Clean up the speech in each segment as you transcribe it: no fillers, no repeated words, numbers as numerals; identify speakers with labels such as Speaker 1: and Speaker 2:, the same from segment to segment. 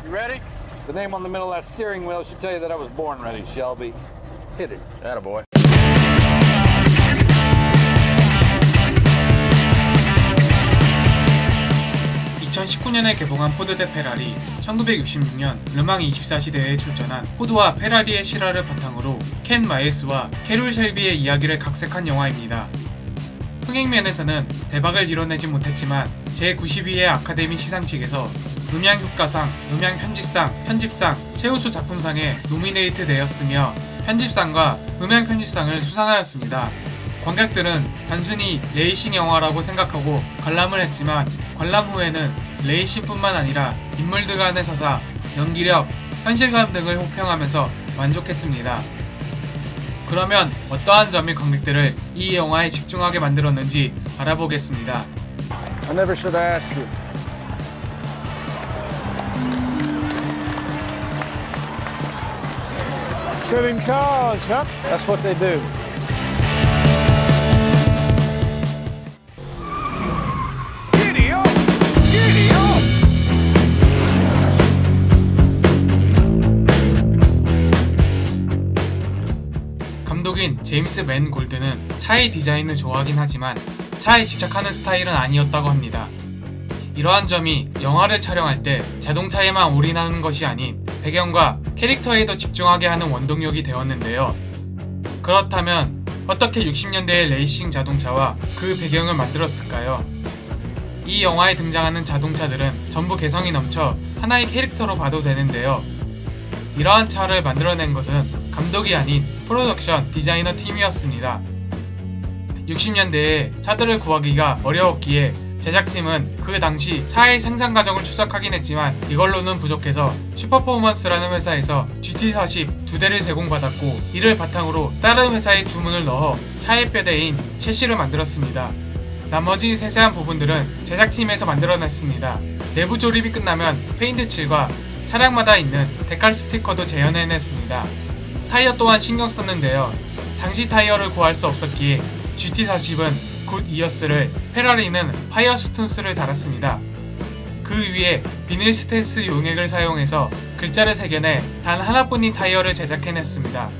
Speaker 1: You ready? The name on the middle of that steering wheel should tell you that I was born ready, Shelby. Hit it. Attaboy.
Speaker 2: 2019년에 개봉한 포드 대 페라리, 1966년 르망 24시대에 출전한 포드와 페라리의 실화를 바탕으로 켄 마일스와 캐롤 셸비의 이야기를 각색한 영화입니다. 흥행면에서는 대박을 이뤄내지 못했지만 제92회 아카데미 시상식에서 음향효과상, 음향편집상, 편집상, 최우수 작품상에 노미네이트 되었으며 편집상과 음향편집상을 수상하였습니다. 관객들은 단순히 레이싱 영화라고 생각하고 관람을 했지만 관람 후에는 레이싱뿐만 아니라 인물들 간의 서사, 연기력, 현실감 등을 호평하면서 만족했습니다. 그러면 어떠한 점이 관객들을 이 영화에 집중하게 만들었는지 알아보겠습니다.
Speaker 1: I never should have asked you. Shooting cars, huh? That's what they do. Giddy up! Giddy up!
Speaker 2: 감독인 제임스 맨 골드는 차의 디자인을 좋아하긴 하지만 차에 집착하는 스타일은 아니었다고 합니다. 이러한 점이 영화를 촬영할 때 자동차에만 올인하는 것이 아닌 배경과 캐릭터에도 집중하게 하는 원동력이 되었는데요. 그렇다면 어떻게 60년대의 레이싱 자동차와 그 배경을 만들었을까요? 이 영화에 등장하는 자동차들은 전부 개성이 넘쳐 하나의 캐릭터로 봐도 되는데요. 이러한 차를 만들어낸 것은 감독이 아닌 프로덕션 디자이너 팀이었습니다. 60년대에 차들을 구하기가 어려웠기에 제작팀은 그 당시 차의 생산 과정을 추적하긴 했지만 이걸로는 부족해서 슈퍼포먼스라는 회사에서 GT40 2대를 제공받았고 이를 바탕으로 다른 회사에 주문을 넣어 차의 뼈대인 셰시를 만들었습니다. 나머지 세세한 부분들은 제작팀에서 만들어냈습니다. 내부 조립이 끝나면 페인트 칠과 차량마다 있는 데칼 스티커도 재현해냈습니다. 타이어 또한 신경 썼는데요. 당시 타이어를 구할 수 없었기에 GT40은 굿 이어스를, 페라리는 파이어스톤스를 달았습니다. 그 위에 비닐 스텐스 용액을 사용해서 글자를 새겨내 단 하나뿐인 타이어를 제작해냈습니다.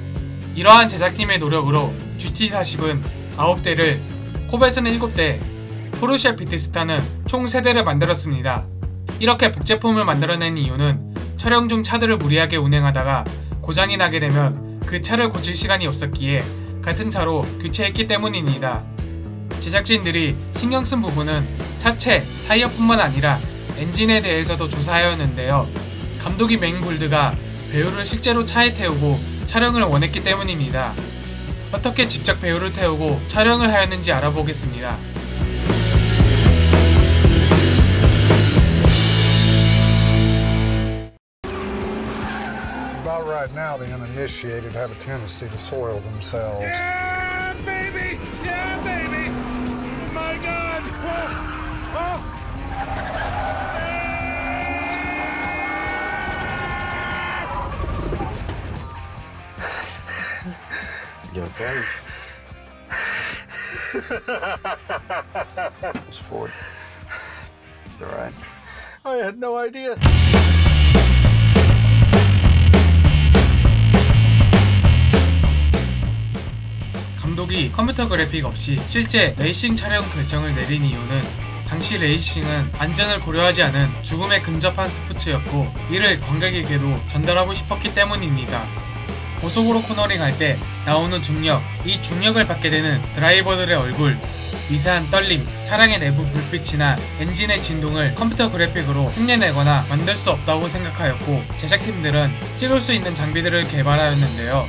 Speaker 2: 이러한 제작팀의 노력으로 GT40은 9대를, 코벳은 7대, 포르쉐 피트스타는 총 3대를 만들었습니다. 이렇게 북제품을 만들어낸 이유는 촬영 중 차들을 무리하게 운행하다가 고장이 나게 되면 그 차를 고칠 시간이 없었기에 같은 차로 교체했기 때문입니다. 제작진들이 신경 쓴 부분은 차체, 타이어뿐만 아니라 엔진에 대해서도 조사하였는데요. 감독이 맨 골드가 배우를 실제로 차에 태우고 촬영을 원했기 때문입니다. 어떻게 직접 배우를 태우고 촬영을 하였는지 알아보겠습니다.
Speaker 3: About right now, the uninitiated have a tendency to soil themselves.
Speaker 4: Yeah, baby! Yeah, baby! Oh my God! Oh! Oh!
Speaker 1: You okay? It's Ford. You all right?
Speaker 3: I had no idea.
Speaker 2: 감독이 컴퓨터 그래픽 없이 실제 레이싱 촬영 결정을 내린 이유는 당시 레이싱은 안전을 고려하지 않은 죽음에 근접한 스포츠였고 이를 관객에게도 전달하고 싶었기 때문입니다. 고속으로 코너링할 때 나오는 중력, 이 중력을 받게 되는 드라이버들의 얼굴, 미세한 떨림, 차량의 내부 불빛이나 엔진의 진동을 컴퓨터 그래픽으로 흉내내거나 만들 수 없다고 생각하였고 제작팀들은 찍을 수 있는 장비들을 개발하였는데요.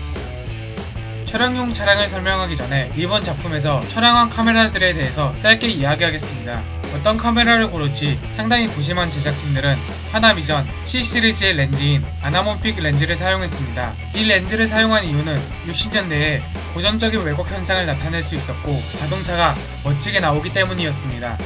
Speaker 2: 촬영용 차량을 설명하기 전에 이번 작품에서 촬영한 카메라들에 대해서 짧게 이야기하겠습니다. 어떤 카메라를 고를지 상당히 고심한 제작진들은 파나비전 C 시리즈의 렌즈인 아나몬픽 렌즈를 사용했습니다. 이 렌즈를 사용한 이유는 60년대에 고전적인 왜곡 현상을 나타낼 수 있었고 자동차가 멋지게 나오기 때문이었습니다.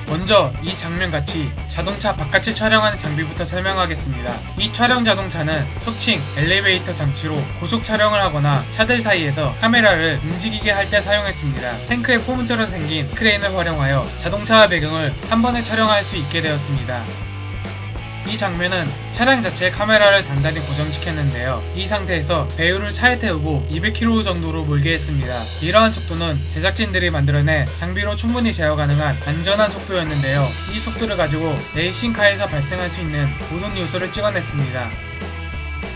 Speaker 2: 먼저 이 장면같이 자동차 바깥을 촬영하는 장비부터 설명하겠습니다. 이 촬영 자동차는 속칭 엘리베이터 장치로 고속 촬영을 하거나 차들 사이에서 카메라를 움직이게 할 때 사용했습니다. 탱크의 포문처럼 생긴 크레인을 활용하여 자동차와 배경을 한 번에 촬영할 수 있게 되었습니다. 이 장면은 차량 자체에 카메라를 단단히 고정시켰는데요. 이 상태에서 배우를 차에 태우고 200km 정도로 몰게 했습니다. 이러한 속도는 제작진들이 만들어낸 장비로 충분히 제어 가능한 안전한 속도였는데요. 이 속도를 가지고 레이싱카에서 발생할 수 있는 모든 요소를 찍어냈습니다.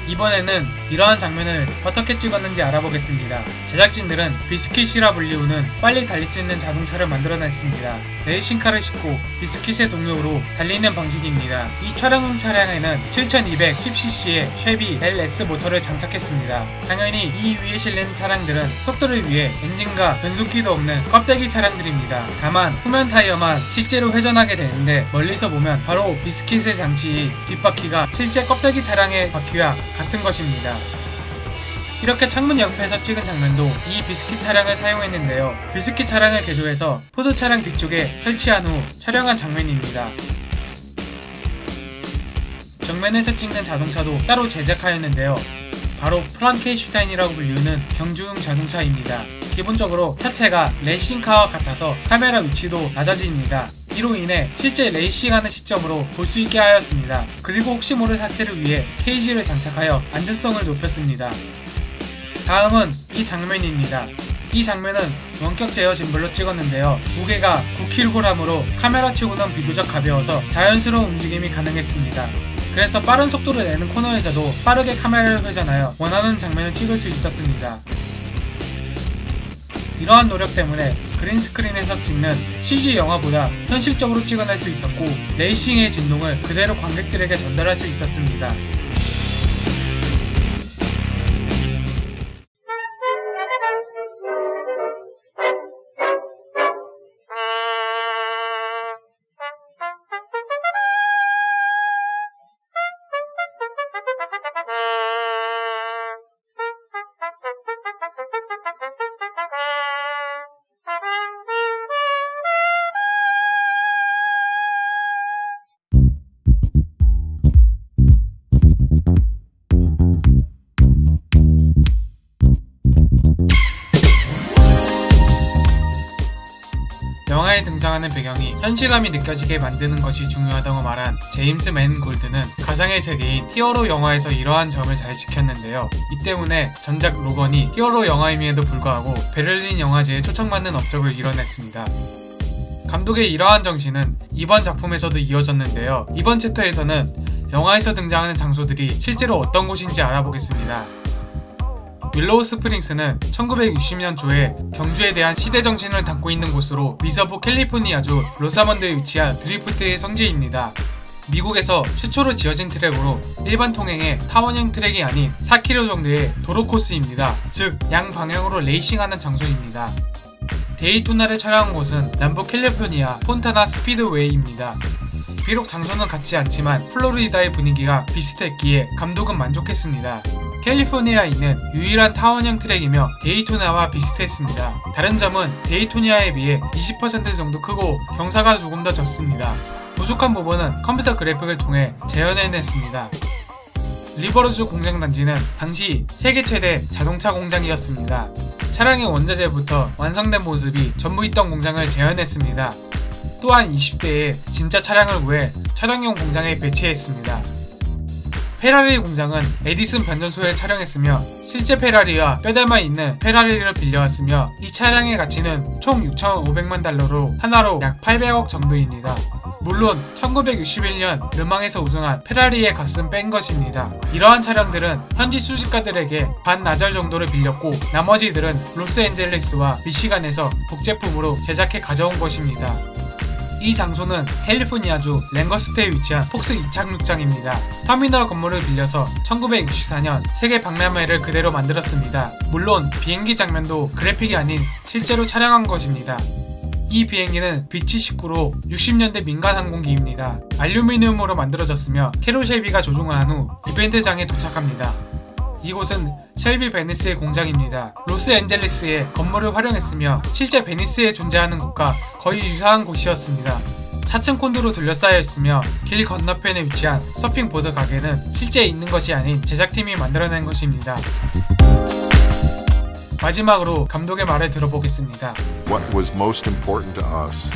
Speaker 2: 이번에는 이러한 장면을 어떻게 찍었는지 알아보겠습니다. 제작진들은 비스킷이라 불리우는 빨리 달릴 수 있는 자동차를 만들어냈습니다. 레이싱카를 싣고 비스킷의 동력으로 달리는 방식입니다. 이 촬영용 차량에는 7210cc의 쉐비 LS 모터를 장착했습니다. 당연히 이 위에 실린 차량들은 속도를 위해 엔진과 변속기도 없는 껍데기 차량들입니다. 다만 후면 타이어만 실제로 회전하게 되는데 멀리서 보면 바로 비스킷의 장치 뒷바퀴가 실제 껍데기 차량의 바퀴와 같은 것입니다. 이렇게 창문 옆에서 찍은 장면도 이 비스킷 차량을 사용했는데요. 비스킷 차량을 개조해서 포드 차량 뒤쪽에 설치한 후 촬영한 장면입니다. 정면에서 찍는 자동차도 따로 제작하였는데요. 바로 프랑켄슈타인이라고 불리우는 경주용 자동차입니다. 기본적으로 차체가 레이싱카와 같아서 카메라 위치도 낮아집니다. 이로 인해 실제 레이싱하는 시점으로 볼 수 있게 하였습니다. 그리고 혹시 모를 사태를 위해 케이지를 장착하여 안전성을 높였습니다. 다음은 이 장면입니다. 이 장면은 원격 제어 짐벌로 찍었는데요. 무게가 9kg으로 카메라치고는 비교적 가벼워서 자연스러운 움직임이 가능했습니다. 그래서 빠른 속도를 내는 코너에서도 빠르게 카메라를 회전하여 원하는 장면을 찍을 수 있었습니다. 이러한 노력 때문에 그린스크린에서 찍는 CG 영화보다 현실적으로 찍어낼 수 있었고 레이싱의 진동을 그대로 관객들에게 전달할 수 있었습니다. 영화에 등장하는 배경이 현실감이 느껴지게 만드는 것이 중요하다고 말한 제임스 맨골드는 가상의 세계인 히어로 영화에서 이러한 점을 잘 지켰는데요. 이 때문에 전작 로건이 히어로 영화임에도 불구하고 베를린 영화제에 초청받는 업적을 이뤄냈습니다. 감독의 이러한 정신은 이번 작품에서도 이어졌는데요. 이번 챕터에서는 영화에서 등장하는 장소들이 실제로 어떤 곳인지 알아보겠습니다. 윌로우 스프링스는 1960년 초에 경주에 대한 시대정신을 담고 있는 곳으로 미서부 캘리포니아주 로사먼드에 위치한 드리프트의 성지입니다. 미국에서 최초로 지어진 트랙으로 일반 통행의 타원형 트랙이 아닌 4km 정도의 도로 코스입니다. 즉 양방향으로 레이싱하는 장소입니다. 데이토나를 촬영한 곳은 남부 캘리포니아 폰타나 스피드웨이입니다. 비록 장소는 같지 않지만 플로리다의 분위기가 비슷했기에 감독은 만족했습니다. 캘리포니아에 있는 유일한 타원형 트랙이며 데이토나와 비슷했습니다. 다른 점은 데이토니아에 비해 20% 정도 크고 경사가 조금 더 졌습니다. 부족한 부분은 컴퓨터 그래픽을 통해 재현해냈습니다. 리버로즈 공장단지는 당시 세계 최대 자동차 공장이었습니다. 차량의 원자재부터 완성된 모습이 전부 있던 공장을 재현했습니다. 또한 20대에 진짜 차량을 구해 촬영용 공장에 배치했습니다. 페라리 공장은 에디슨 변전소에 촬영했으며 실제 페라리와 뼈대만 있는 페라리를 빌려왔으며 이 차량의 가치는 총 6,500만 달러로 하나로 약 800억 정도입니다. 물론 1961년 르망에서 우승한 페라리의 값은 뺀 것입니다. 이러한 차량들은 현지 수집가들에게 반나절 정도를 빌렸고 나머지들은 로스앤젤레스와 미시간에서 복제품으로 제작해 가져온 것입니다. 이 장소는 캘리포니아주 랭거스트에 위치한 폭스 이착륙장입니다. 터미널 건물을 빌려서 1964년 세계 박람회를 그대로 만들었습니다. 물론 비행기 장면도 그래픽이 아닌 실제로 촬영한 것입니다. 이 비행기는 B-79로 60년대 민간 항공기입니다. 알루미늄으로 만들어졌으며 캐롤 쉘비가 조종을 한 후 이벤트장에 도착합니다. 이곳은 쉘비 베니스의 공장입니다. 로스앤젤레스의 건물을 활용했으며 실제 베니스에 존재하는 곳과 거의 유사한 곳이었습니다. 4층 콘도로 둘러싸여 있으며 길 건너편에 위치한 서핑보드 가게는 실제 있는 것이 아닌 제작팀이 만들어낸 것입니다. 마지막으로 감독의 말을 들어보겠습니다.
Speaker 5: What was most important to us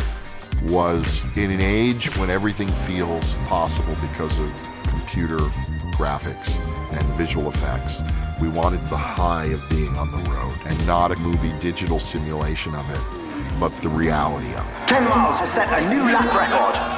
Speaker 5: was in an age when everything feels possible because of computer graphics and visual effects. We wanted the high of being on the road, and not a movie digital simulation of it, but the reality of it.
Speaker 6: Ken Miles has set a new lap record.